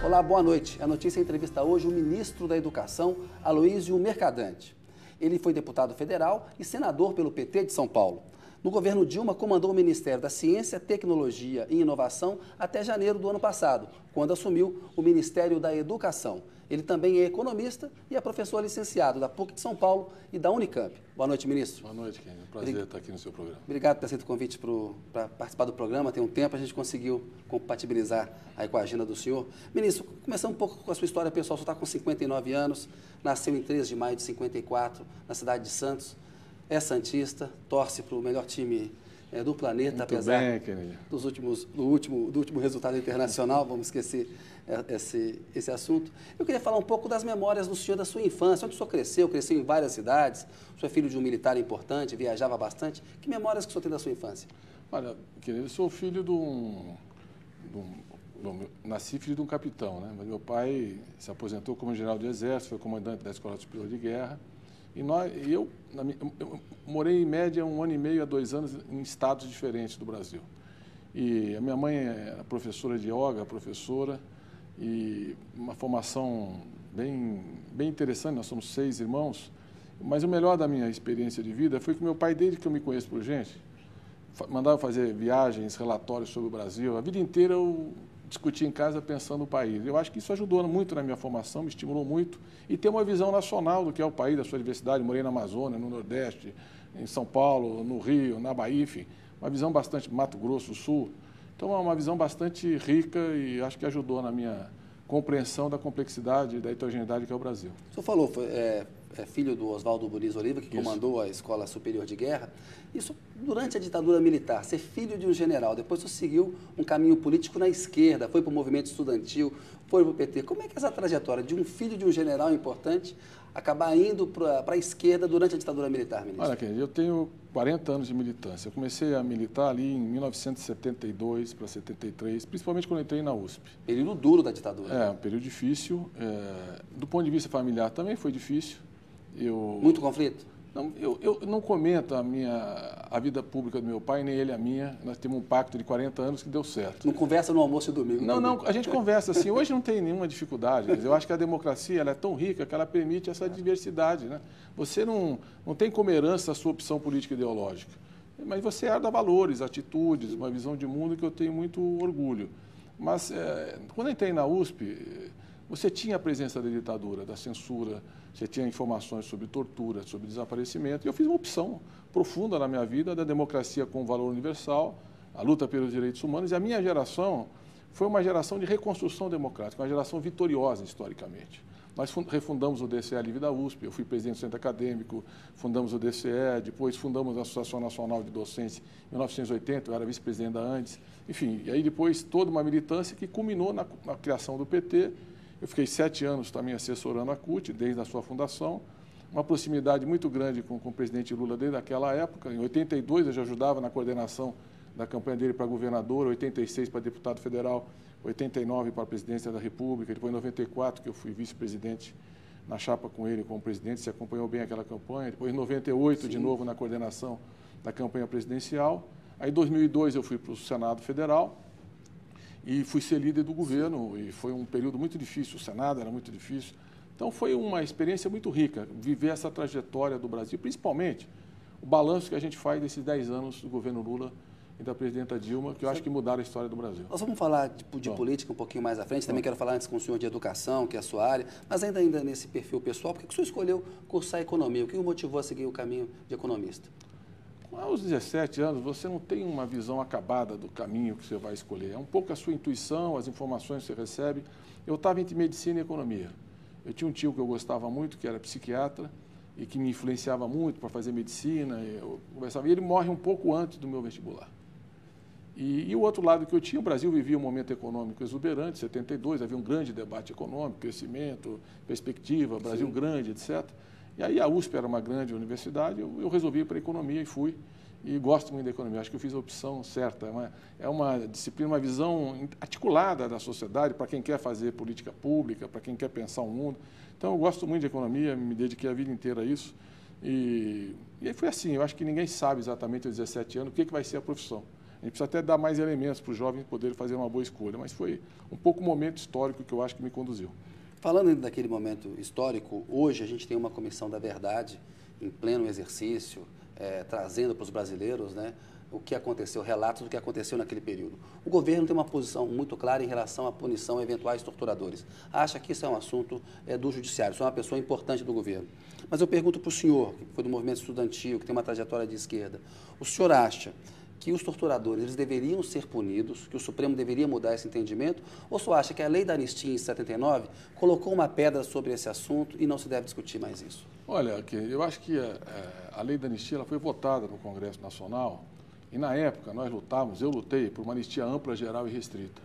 Olá, boa noite. A notícia entrevista hoje o ministro da Educação, Aloísio Mercadante. Ele foi deputado federal e senador pelo PT de São Paulo. No governo Dilma, comandou o Ministério da Ciência, Tecnologia e Inovação até janeiro do ano passado, quando assumiu o Ministério da Educação. Ele também é economista e é professor licenciado da PUC de São Paulo e da Unicamp. Boa noite, ministro. Boa noite, Kenny. Prazer estar aqui no seu programa. Obrigado por ter aceito o convite para participar do programa. Tem um tempo, a gente conseguiu compatibilizar aí com a agenda do senhor. Ministro, começando um pouco com a sua história pessoal. O senhor está com 59 anos, nasceu em 13 de maio de 54, na cidade de Santos. É santista, torce para o melhor time do planeta, Muito apesar bem, Kenny. do último resultado internacional. Vamos esquecer esse assunto. Eu queria falar um pouco das memórias do senhor da sua infância. Onde o senhor cresceu em várias cidades, o senhor é filho de um militar importante, viajava bastante. Que memórias que o senhor tem da sua infância? Olha, Kenny, eu sou filho nasci filho de um capitão, né? Mas meu pai se aposentou como general do Exército, foi comandante da Escola Superior de Guerra. Eu morei, em média, 1 ano e meio a 2 anos em estados diferentes do Brasil. E a minha mãe era professora de yoga, professora, e uma formação bem interessante. Nós somos 6 irmãos, mas o melhor da minha experiência de vida foi que meu pai, desde que eu me conheço por gente, mandava fazer viagens, relatórios sobre o Brasil. A vida inteira eu discutia em casa pensando no país. Eu acho que isso ajudou muito na minha formação, me estimulou muito. E ter uma visão nacional do que é o país, da sua diversidade. Morei na Amazônia, no Nordeste, em São Paulo, no Rio, na Bahia, enfim. Uma visão bastante, Mato Grosso do Sul. Então, é uma visão bastante rica e acho que ajudou na minha compreensão da complexidade e da heterogeneidade que é o Brasil. O senhor falou, é filho do Oswaldo Muniz Oliva, que comandou a Escola Superior de Guerra. Isso durante a ditadura militar, ser filho de um general, depois o senhor seguiu um caminho político na esquerda, foi para o movimento estudantil, foi para o PT. Como é que é essa trajetória de um filho de um general importante acabar indo para a esquerda durante a ditadura militar, ministro? Olha, Kenny, eu tenho 40 anos de militância. Eu comecei a militar ali em 1972 para 73, principalmente quando entrei na USP. Período duro da ditadura. É, um período difícil. Do ponto de vista familiar também foi difícil. Muito conflito? Não, eu não comento a vida pública do meu pai, nem ele a minha. Nós temos um pacto de 40 anos que deu certo. Não conversa no almoço e domingo? Não, a gente conversa assim. Hoje não tem nenhuma dificuldade. Mas eu acho que a democracia ela é tão rica que ela permite essa diversidade, né? Você não tem como herança a sua opção política e ideológica. Mas você herda valores, atitudes, uma visão de mundo que eu tenho muito orgulho. Mas quando eu entrei na USP, você tinha a presença da ditadura, da censura, você tinha informações sobre tortura, sobre desaparecimento. E eu fiz uma opção profunda na minha vida da democracia como valor universal, a luta pelos direitos humanos. E a minha geração foi uma geração de reconstrução democrática, uma geração vitoriosa historicamente. Nós refundamos o DCE Livre da USP, eu fui presidente do centro acadêmico, fundamos o DCE, depois fundamos a Associação Nacional de Docência em 1980, eu era vice-presidente da ANDES. Enfim, e aí depois toda uma militância que culminou na criação do PT. Eu fiquei 7 anos também assessorando a CUT, desde a sua fundação, uma proximidade muito grande com o presidente Lula desde aquela época. Em 82 eu já ajudava na coordenação da campanha dele para governador, 86 para deputado federal, 89 para a presidência da República, depois em 94 que eu fui vice-presidente na chapa com ele como presidente, se acompanhou bem aquela campanha, depois em 98 Sim. de novo na coordenação da campanha presidencial. Aí em 2002 eu fui para o Senado Federal, e fui ser líder do governo, e foi um período muito difícil, o Senado era muito difícil. Então, foi uma experiência muito rica, viver essa trajetória do Brasil, principalmente o balanço que a gente faz desses 10 anos do governo Lula e da presidenta Dilma, que eu acho que mudaram a história do Brasil. Nós vamos falar de política um pouquinho mais à frente, também quero falar antes com o senhor de educação, que é a sua área, mas ainda nesse perfil pessoal, por que o senhor escolheu cursar economia? O que o motivou a seguir o caminho de economista? Aos 17 anos, você não tem uma visão acabada do caminho que você vai escolher. É um pouco a sua intuição, as informações que você recebe. Eu estava entre medicina e economia. Eu tinha um tio que eu gostava muito, que era psiquiatra, e que me influenciava muito para fazer medicina. Eu conversava, e ele morre um pouco antes do meu vestibular. E o outro lado que eu tinha, o Brasil vivia um momento econômico exuberante, 72, havia um grande debate econômico, crescimento, perspectiva, Brasil Sim. grande, etc. E aí a USP era uma grande universidade, eu resolvi ir para a economia e fui. E gosto muito da economia, acho que eu fiz a opção certa. É uma disciplina, uma visão articulada da sociedade para quem quer fazer política pública, para quem quer pensar o mundo. Então eu gosto muito de economia, me dediquei a vida inteira a isso. E aí foi assim, eu acho que ninguém sabe exatamente aos 17 anos o que vai ser a profissão. A gente precisa até dar mais elementos para os jovens poderem fazer uma boa escolha, mas foi um pouco o momento histórico que eu acho que me conduziu. Falando ainda daquele momento histórico, hoje a gente tem uma comissão da verdade em pleno exercício, trazendo para os brasileiros, né, o que aconteceu, relatos do que aconteceu naquele período. O governo tem uma posição muito clara em relação à punição a eventuais torturadores. Acha que isso é um assunto do judiciário, isso é uma pessoa importante do governo. Mas eu pergunto para o senhor, que foi do movimento estudantil, que tem uma trajetória de esquerda, o senhor acha que os torturadores eles deveriam ser punidos, que o Supremo deveria mudar esse entendimento, ou só acha que a lei da anistia em 79 colocou uma pedra sobre esse assunto e não se deve discutir mais isso? Olha, eu acho que a lei da anistia ela foi votada no Congresso Nacional e, na época, eu lutei por uma anistia ampla, geral e restrita,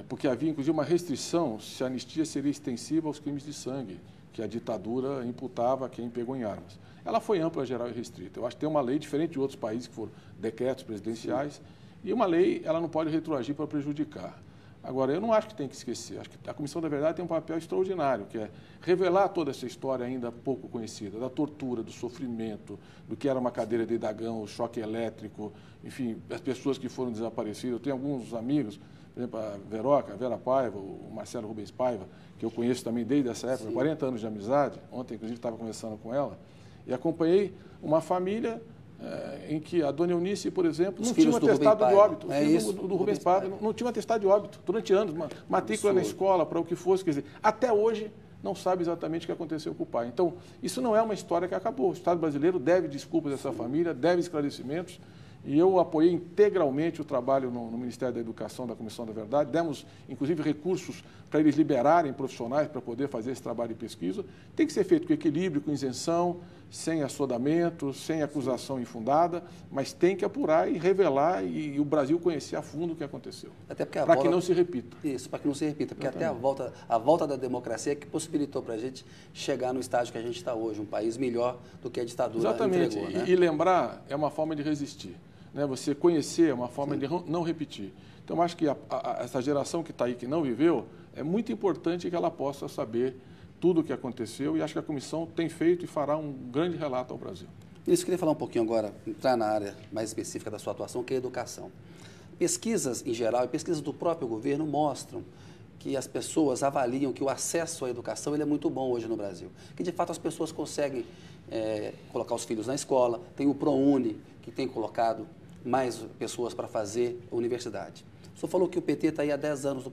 porque havia, inclusive, uma restrição se a anistia seria extensiva aos crimes de sangue, que a ditadura imputava a quem pegou em armas. Ela foi ampla, geral e restrita. Eu acho que tem uma lei diferente de outros países que foram decretos presidenciais. Sim. E uma lei, ela não pode retroagir para prejudicar. Agora, eu não acho que tem que esquecer. Acho que a Comissão da Verdade tem um papel extraordinário, que é revelar toda essa história ainda pouco conhecida, da tortura, do sofrimento, do que era uma cadeira de idagão, o choque elétrico, enfim, as pessoas que foram desaparecidas. Eu tenho alguns amigos, por exemplo, a Vera Paiva, o Marcelo Rubens Paiva, que eu conheço também desde essa época, Sim. 40 anos de amizade. Ontem, inclusive, estava conversando com ela. E acompanhei uma família em que a dona Eunice, por exemplo, não tinha um atestado de óbito. O filho do Rubens Paiva não tinha um atestado de óbito durante anos, uma matrícula na escola, para o que fosse. Quer dizer, até hoje não sabe exatamente o que aconteceu com o pai. Então, isso não é uma história que acabou. O Estado brasileiro deve desculpas a essa família, deve esclarecimentos. E eu apoiei integralmente o trabalho no Ministério da Educação, da Comissão da Verdade. Demos, inclusive, recursos para eles liberarem profissionais para poder fazer esse trabalho de pesquisa. Tem que ser feito com equilíbrio, com isenção, sem assodamento, sem acusação infundada, mas tem que apurar e revelar e o Brasil conhecer a fundo o que aconteceu. Até porque para que não se repita. Isso, para que não se repita, porque até a volta da democracia é que possibilitou para a gente chegar no estágio que a gente está hoje, um país melhor do que a ditadura Exatamente. entregou. Né? E lembrar é uma forma de resistir. Né? Você conhecer é uma forma de não repetir. Então, acho que essa geração que está aí, que não viveu, é muito importante que ela possa saber tudo o que aconteceu e acho que a comissão tem feito e fará um grande relato ao Brasil. Isso, eu queria falar um pouquinho agora, entrar na área mais específica da sua atuação, que é a educação. Pesquisas em geral e pesquisas do próprio governo mostram que as pessoas avaliam que o acesso à educação ele é muito bom hoje no Brasil. Que, de fato, as pessoas conseguem colocar os filhos na escola. Tem o ProUni, que tem colocado mais pessoas para fazer universidade. O senhor falou que o PT está aí há 10 anos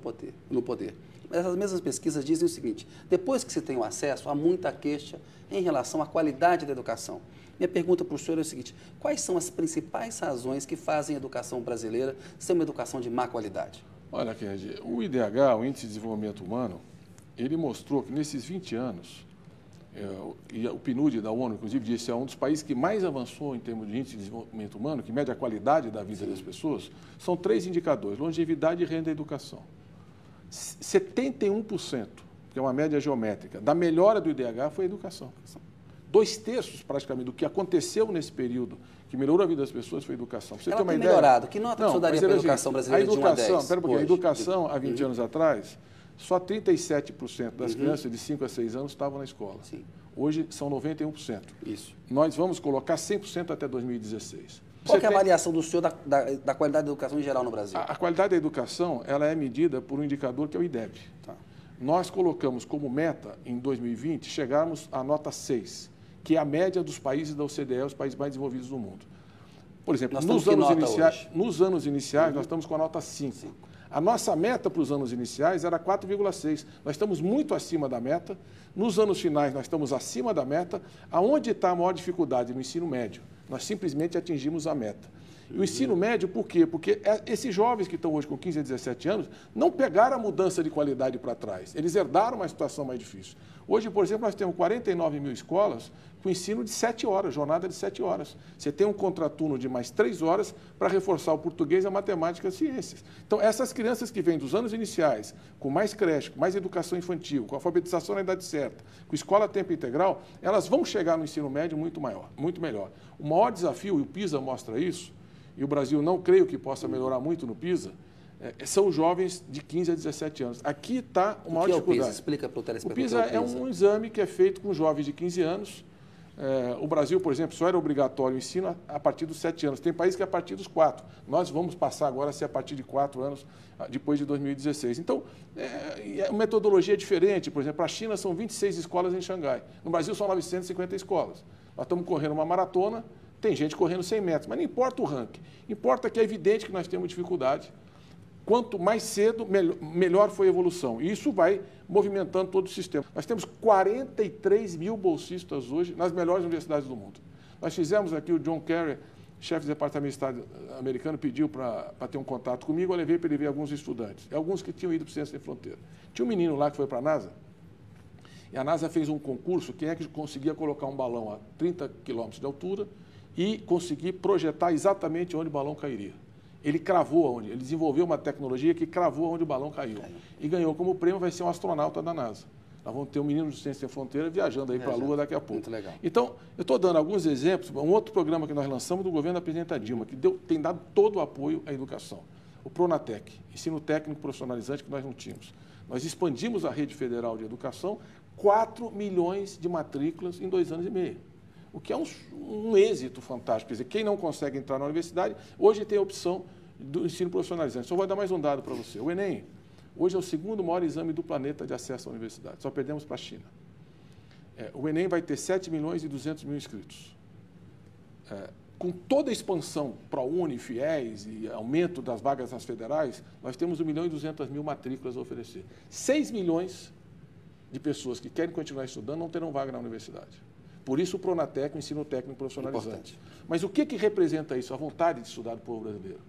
no poder. Mas essas mesmas pesquisas dizem o seguinte: depois que se tem o acesso, há muita queixa em relação à qualidade da educação. Minha pergunta para o senhor é o seguinte: quais são as principais razões que fazem a educação brasileira ser uma educação de má qualidade? Olha, Kennedy, o IDH, o Índice de Desenvolvimento Humano, ele mostrou que nesses 20 anos, e o PNUD da ONU, inclusive, disse que é um dos países que mais avançou em termos de índice de desenvolvimento humano, que mede a qualidade da vida das pessoas, são 3 indicadores: longevidade, renda e educação. 71%, que é uma média geométrica, da melhora do IDH foi a educação. 2/3 praticamente do que aconteceu nesse período que melhorou a vida das pessoas foi a educação. Você tem uma ideia? Melhorado. Que nota o senhor daria para a educação brasileira de 1 a 10? Espera um pouquinho. A educação, há 20 anos atrás, só 37% das crianças de 5 a 6 anos estavam na escola. Sim. Hoje são 91%. Isso. Nós vamos colocar 100% até 2016. Qual é a avaliação do senhor da qualidade da educação em geral no Brasil? A qualidade da educação ela é medida por um indicador que é o IDEB. Tá. Nós colocamos como meta, em 2020, chegarmos à nota 6, que é a média dos países da OCDE, os países mais desenvolvidos do mundo. Por exemplo, nos anos iniciais, nós estamos com a nota 5. A nossa meta para os anos iniciais era 4,6. Nós estamos muito acima da meta. Nos anos finais, nós estamos acima da meta. Aonde está a maior dificuldade? No ensino médio. Nós simplesmente atingimos a meta. E o ensino médio, por quê? Porque esses jovens que estão hoje com 15 a 17 anos não pegaram a mudança de qualidade para trás. Eles herdaram uma situação mais difícil. Hoje, por exemplo, nós temos 49 mil escolas com ensino de 7 horas, jornada de 7 horas. Você tem um contraturno de mais 3 horas para reforçar o português, a matemática e as ciências. Então, essas crianças que vêm dos anos iniciais, com mais creche, com mais educação infantil, com alfabetização na idade certa, com escola a tempo integral, elas vão chegar no ensino médio muito melhor. O maior desafio, e o PISA mostra isso, e o Brasil não creio que possa melhorar muito no PISA, são os jovens de 15 a 17 anos. Aqui está uma maior dificuldade. O PISA? Explica para o telespectador. O PISA é um exame que é feito com jovens de 15 anos, O Brasil, por exemplo, só era obrigatório o ensino a partir dos 7 anos. Tem país que é a partir dos 4. Nós vamos passar agora a ser a partir de 4 anos, depois de 2016. Então, a metodologia é diferente. Por exemplo, a China são 26 escolas em Xangai. No Brasil são 950 escolas. Nós estamos correndo uma maratona, tem gente correndo 100 metros, mas não importa o ranking. Importa que é evidente que nós temos dificuldade. Quanto mais cedo, melhor foi a evolução. E isso vai movimentando todo o sistema. Nós temos 43 mil bolsistas hoje nas melhores universidades do mundo. Nós fizemos aqui, o John Kerry, chefe do Departamento de Estado americano, pediu para ter um contato comigo, eu levei para ele ver alguns estudantes, alguns que tinham ido para o Ciência Sem Fronteira. Tinha um menino lá que foi para a NASA, e a NASA fez um concurso, quem é que conseguia colocar um balão a 30 quilômetros de altura e conseguir projetar exatamente onde o balão cairia. Ele cravou onde, ele desenvolveu uma tecnologia que cravou onde o balão caiu. E ganhou como prêmio, vai ser um astronauta da NASA. Nós vamos ter um menino de Ciência Sem Fronteira viajando aí para a Lua daqui a pouco. Muito legal. Então, eu estou dando alguns exemplos. Um outro programa que nós lançamos do governo da presidenta Dilma, que tem dado todo o apoio à educação. O Pronatec, ensino técnico profissionalizante que nós não tínhamos. Nós expandimos a rede federal de educação, 4 milhões de matrículas em 2 anos e meio. O que é um êxito fantástico. Quer dizer, quem não consegue entrar na universidade, hoje tem a opção do ensino profissionalizante. Só vou dar mais um dado para você. O Enem, hoje é o segundo maior exame do planeta de acesso à universidade. Só perdemos para a China. O Enem vai ter 7 milhões e 200 mil inscritos. Com toda a expansão ProUni, FIES e aumento das vagas nas federais, nós temos 1 milhão e 200 mil matrículas a oferecer. 6 milhões de pessoas que querem continuar estudando não terão vaga na universidade. Por isso o Pronatec, o ensino técnico profissionalizante. Importante. Mas o que representa isso? A vontade de estudar do povo brasileiro.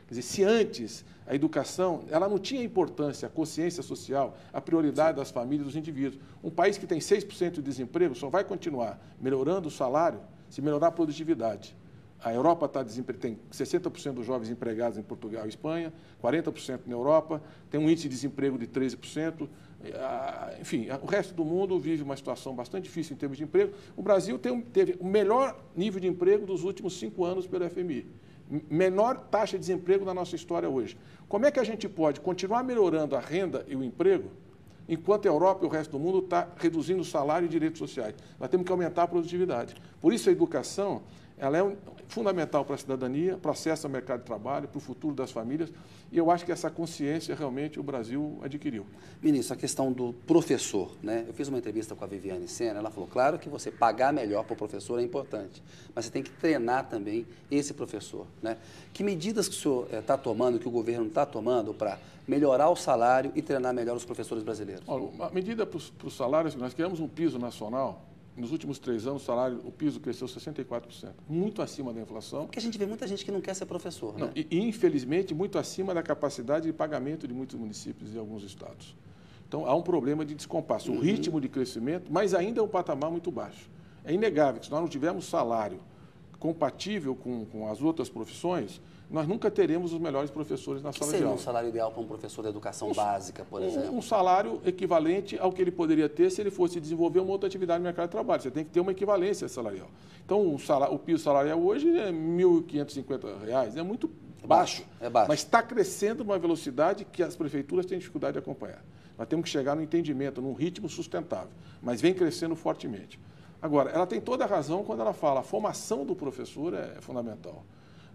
Quer dizer, se antes a educação ela não tinha importância, a consciência social, a prioridade das famílias, dos indivíduos. Um país que tem 6% de desemprego só vai continuar melhorando o salário se melhorar a produtividade. A Europa tem 60% dos jovens empregados em Portugal e Espanha, 40% na Europa, tem um índice de desemprego de 13%. Enfim, o resto do mundo vive uma situação bastante difícil em termos de emprego. O Brasil teve o melhor nível de emprego dos últimos 5 anos pelo FMI. Menor taxa de desemprego da nossa história hoje. Como é que a gente pode continuar melhorando a renda e o emprego, enquanto a Europa e o resto do mundo está reduzindo o salário e direitos sociais? Nós temos que aumentar a produtividade. Por isso, a educação ela é fundamental para a cidadania, para o acesso ao mercado de trabalho, para o futuro das famílias, e eu acho que essa consciência realmente o Brasil adquiriu. Ministro, a questão do professor, né? Eu fiz uma entrevista com a Viviane Sena, ela falou, claro que você pagar melhor para o professor é importante, mas você tem que treinar também esse professor, né? Que medidas que o senhor está tomando, que o governo está tomando para melhorar o salário e treinar melhor os professores brasileiros? Olha, a medida para os salários, nós criamos um piso nacional. Nos últimos 3 anos, o piso cresceu 64%, muito acima da inflação. Porque a gente vê muita gente que não quer ser professor, né? E, infelizmente, muito acima da capacidade de pagamento de muitos municípios e alguns estados. Então, há um problema de descompasso. O ritmo de crescimento, mas ainda é um patamar muito baixo. É inegável que se nós não tivermos salário compatível com as outras profissões, nós nunca teremos os melhores professores na sala de aula. O que seria um salário ideal para um professor da educação básica, por exemplo? Um salário equivalente ao que ele poderia ter se ele fosse desenvolver uma outra atividade no mercado de trabalho. Você tem que ter uma equivalência salarial. Então, o piso salarial hoje é R$ 1.550, é muito baixo. É baixo. Mas está crescendo numa velocidade que as prefeituras têm dificuldade de acompanhar. Nós temos que chegar no entendimento, num ritmo sustentável, mas vem crescendo fortemente. Agora, ela tem toda a razão quando ela fala a formação do professor é fundamental.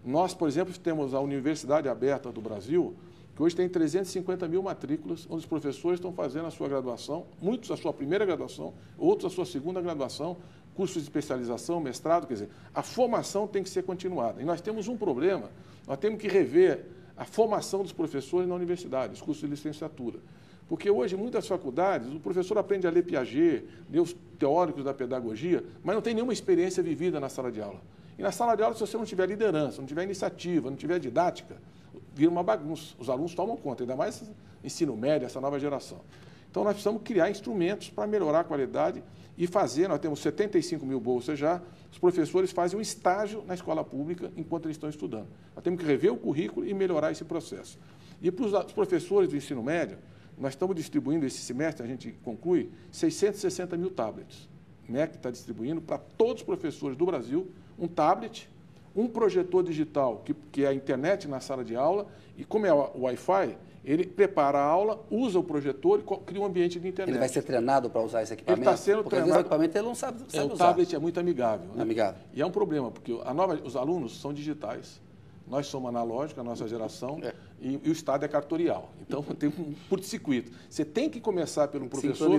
Nós, por exemplo, temos a Universidade Aberta do Brasil, que hoje tem 350 mil matrículas, onde os professores estão fazendo a sua graduação, muitos a sua primeira graduação, outros a sua segunda graduação, cursos de especialização, mestrado, quer dizer, a formação tem que ser continuada. E nós temos um problema, nós temos que rever a formação dos professores na universidade, os cursos de licenciatura. Porque hoje, em muitas faculdades, o professor aprende a ler Piaget, ler os teóricos da pedagogia, mas não tem nenhuma experiência vivida na sala de aula. E na sala de aula, se você não tiver liderança, não tiver iniciativa, não tiver didática, vira uma bagunça. Os alunos tomam conta, ainda mais ensino médio, essa nova geração. Então, nós precisamos criar instrumentos para melhorar a qualidade e fazer, nós temos 75 mil bolsas já, os professores fazem um estágio na escola pública enquanto eles estão estudando. Nós temos que rever o currículo e melhorar esse processo. E para os professores do ensino médio, nós estamos distribuindo esse semestre, a gente conclui, 660 mil tablets. O MEC está distribuindo para todos os professores do Brasil um tablet, um projetor digital, que é a internet na sala de aula, e como é o Wi-Fi, Ele prepara a aula, usa o projetor e cria um ambiente de internet. Ele vai ser treinado para usar esse equipamento? Ele está sendo porque treinado. Às vezes o equipamento ele não sabe usar. O tablet é muito amigável. Né? Amigável. E é um problema, porque os alunos são digitais. Nós somos analógicos, a nossa geração, e o Estado é cartorial. Então, tem um curto-circuito. Você tem que começar pelo professor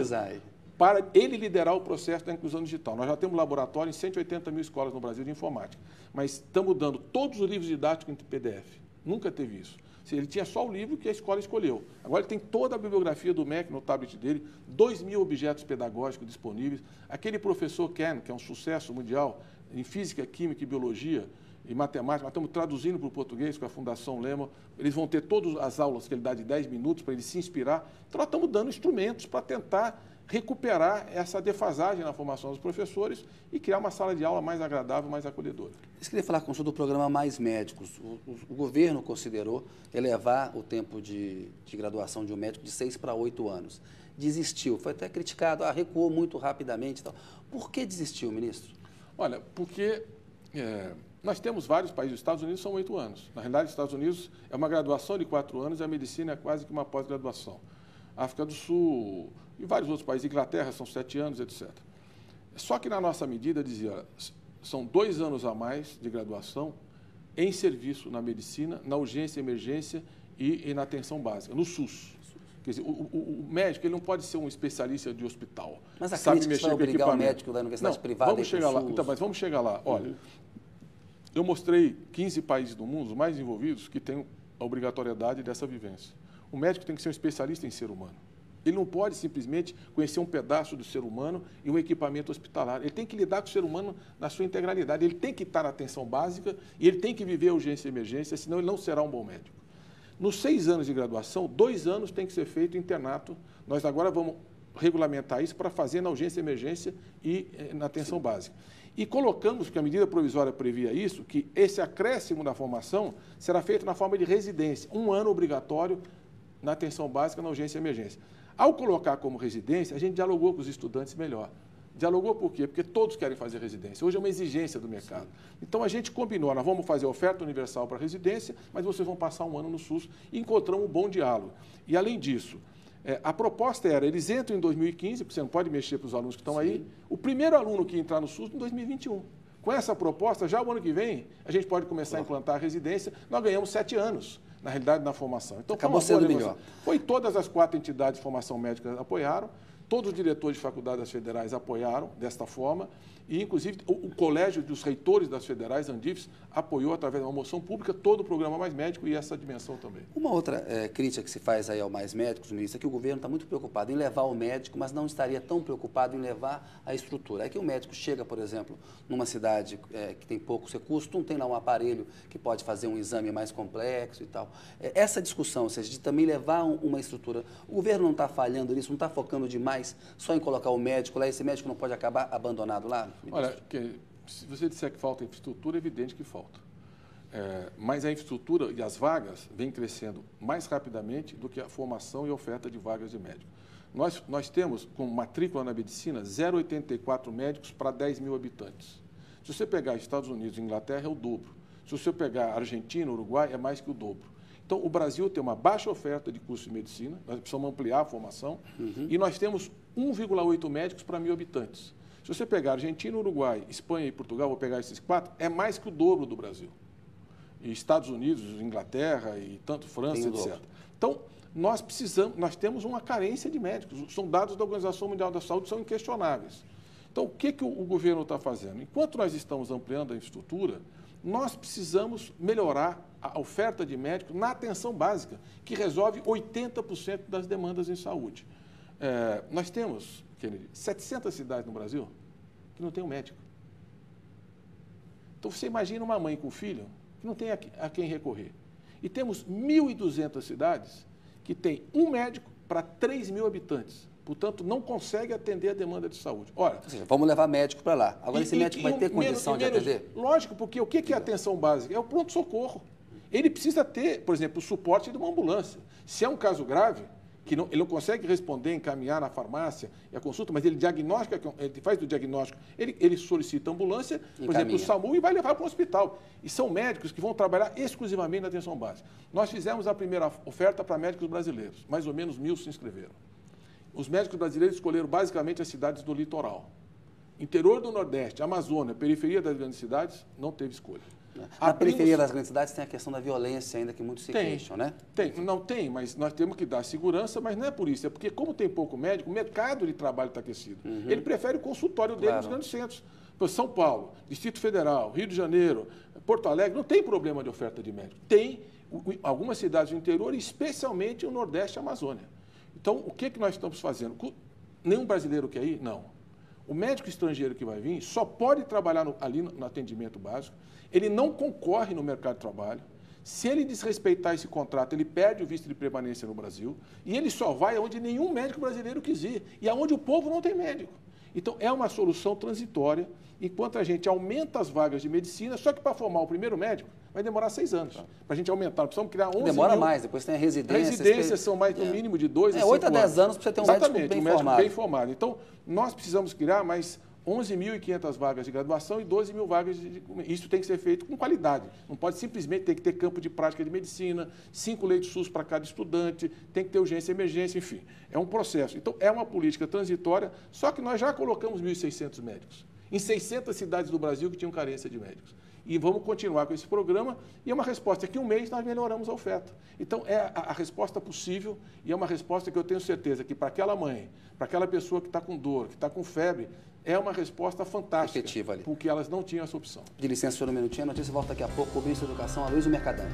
para ele liderar o processo da inclusão digital. Nós já temos laboratório em 180 mil escolas no Brasil de informática, mas estamos dando todos os livros didáticos em PDF. Nunca teve isso. Ele tinha só o livro que a escola escolheu. Agora ele tem toda a bibliografia do MEC no tablet dele, 2.000 objetos pedagógicos disponíveis. Aquele professor Ken, que é um sucesso mundial em física, química e biologia e matemática, nós estamos traduzindo para o português com a Fundação Lehman. Eles vão ter todas as aulas que ele dá de 10 minutos para ele se inspirar. Então nós estamos dando instrumentos para tentar recuperar essa defasagem na formação dos professores e criar uma sala de aula mais agradável, mais acolhedora. Eu queria falar com o senhor do programa Mais Médicos. O governo considerou elevar o tempo de graduação de um médico de 6 para 8 anos. Desistiu, foi até criticado, recuou muito rapidamente. Então, por que desistiu, ministro? Olha, porque nós temos vários países, os Estados Unidos são 8 anos. Na realidade, os Estados Unidos é uma graduação de 4 anos e a medicina é quase que uma pós-graduação. África do Sul e vários outros países, Inglaterra são 7 anos, etc. Só que na nossa medida dizia, são 2 anos a mais de graduação em serviço na medicina, na urgência, emergência e na atenção básica, no SUS. Quer dizer, o médico ele não pode ser um especialista de hospital. Mas a crítica vai obrigar o médico da universidade privada vamos chegar lá. Então, mas vamos chegar lá. Olha, eu mostrei 15 países do mundo, os mais desenvolvidos, que têm a obrigatoriedade dessa vivência. O médico tem que ser um especialista em ser humano. Ele não pode simplesmente conhecer um pedaço do ser humano e um equipamento hospitalar. Ele tem que lidar com o ser humano na sua integralidade. Ele tem que estar na atenção básica e ele tem que viver a urgência e emergência, senão ele não será um bom médico. Nos 6 anos de graduação, 2 anos tem que ser feito internato. Nós agora vamos regulamentar isso para fazer na urgência e emergência e na atenção básica. E colocamos, porque a medida provisória previa isso, que esse acréscimo da formação será feito na forma de residência, 1 ano obrigatório na atenção básica, na urgência e emergência. Ao colocar como residência, a gente dialogou com os estudantes melhor. Dialogou por quê? Porque todos querem fazer residência. Hoje é uma exigência do mercado. Então, a gente combinou, nós vamos fazer oferta universal para residência, mas vocês vão passar 1 ano no SUS e encontramos um bom diálogo. E, além disso, a proposta era, eles entram em 2015, porque você não pode mexer para os alunos que estão aí, o primeiro aluno que entrar no SUS em 2021. Com essa proposta, já o ano que vem, a gente pode começar a implantar a residência, nós ganhamos 7 anos. Na realidade, na formação. Então, acabou sendo melhor. Foi todas as 4 entidades de formação médica apoiaram, todos os diretores de faculdades federais apoiaram desta forma, e, inclusive, o Colégio dos Reitores das Federais, Andifes, apoiou, através de uma moção pública, todo o programa Mais Médico e essa dimensão também. Uma outra crítica que se faz aí ao Mais Médicos, ministro, é que o governo está muito preocupado em levar o médico, mas não estaria tão preocupado em levar a estrutura. É que o médico chega, por exemplo, numa cidade que tem poucos recursos, não tem lá um aparelho que pode fazer um exame mais complexo e tal. Essa discussão, ou seja, de também levar uma estrutura, o governo não está falhando nisso, não está focando demais só em colocar o médico lá, esse médico não pode acabar abandonado lá? Olha, se você disser que falta infraestrutura, é evidente que falta. Mas a infraestrutura e as vagas vêm crescendo mais rapidamente do que a formação e a oferta de vagas de médico. Nós temos, com matrícula na medicina, 0,84 médicos para 10 mil habitantes. Se você pegar Estados Unidos e Inglaterra, é o dobro. Se você pegar Argentina, Uruguai, é mais que o dobro. Então, o Brasil tem uma baixa oferta de curso de medicina, nós precisamos ampliar a formação, e nós temos 1,8 médicos para 1.000 habitantes. Se você pegar Argentina, Uruguai, Espanha e Portugal, vou pegar esses 4, é mais que o dobro do Brasil. E Estados Unidos, Inglaterra e tanto França, etc. Então, nós temos uma carência de médicos. São dados da Organização Mundial da Saúde, são inquestionáveis. Então, o que o governo está fazendo? Enquanto nós estamos ampliando a infraestrutura, nós precisamos melhorar a oferta de médicos na atenção básica, que resolve 80% das demandas em saúde. Nós temos, Kennedy, 700 cidades no Brasil que não tem um médico. Então, você imagina uma mãe com filho que não tem a quem recorrer. E temos 1.200 cidades que tem um médico para 3.000 habitantes. Portanto, não consegue atender a demanda de saúde. Ora, ou seja, vamos levar médico para lá. Agora, esse médico vai ter condição de atender? Lógico, porque o que é atenção básica? É o pronto-socorro. Ele precisa ter, por exemplo, o suporte de uma ambulância. Se é um caso grave, que ele não consegue responder, encaminhar na farmácia e a consulta, mas ele diagnostica, ele faz o diagnóstico, ele solicita ambulância, por exemplo, o SAMU, e vai levar para o hospital. E são médicos que vão trabalhar exclusivamente na atenção básica. Nós fizemos a primeira oferta para médicos brasileiros, mais ou menos 1.000 se inscreveram. Os médicos brasileiros escolheram basicamente as cidades do litoral. Interior do Nordeste, Amazônia, periferia das grandes cidades, não teve escolha. Na periferia das grandes cidades tem a questão da violência ainda que muitos se queixam, né? Tem, mas nós temos que dar segurança, mas não é por isso. É porque, como tem pouco médico, o mercado de trabalho está aquecido. Ele prefere o consultório dele nos grandes centros. São Paulo, Distrito Federal, Rio de Janeiro, Porto Alegre, não tem problema de oferta de médico. Tem algumas cidades do interior, especialmente o Nordeste e a Amazônia. Então, o que nós estamos fazendo? Nenhum brasileiro quer ir? Não. O médico estrangeiro que vai vir só pode trabalhar ali no atendimento básico, ele não concorre no mercado de trabalho. Se ele desrespeitar esse contrato, ele perde o visto de permanência no Brasil e ele só vai aonde nenhum médico brasileiro quis ir e aonde o povo não tem médico. Então, é uma solução transitória, enquanto a gente aumenta as vagas de medicina, só que para formar o primeiro médico vai demorar 6 anos. Para a gente aumentar, precisamos criar 11 Demora mil... mais, depois tem a residência. Residências são mais, no mínimo, de 2 a 5 8 a 10 anos para você ter um médico bem formado. Então, nós precisamos criar mais 11.500 vagas de graduação e 12 mil vagas de... Isso tem que ser feito com qualidade. Não pode simplesmente ter que ter campo de prática de medicina, 5 leitos SUS para cada estudante, tem que ter urgência e emergência, enfim. É um processo. Então, é uma política transitória, só que nós já colocamos 1.600 médicos em 600 cidades do Brasil que tinham carência de médicos. E vamos continuar com esse programa, e é uma resposta que um mês nós melhoramos a oferta. Então, é a resposta possível, e é uma resposta que eu tenho certeza que para aquela mãe, para aquela pessoa que está com dor, que está com febre, é uma resposta fantástica, efetiva ali, porque elas não tinham essa opção. De licença, senhor, um minutinho, a notícia volta daqui a pouco com o ministro da Educação, Aloysio Mercadante.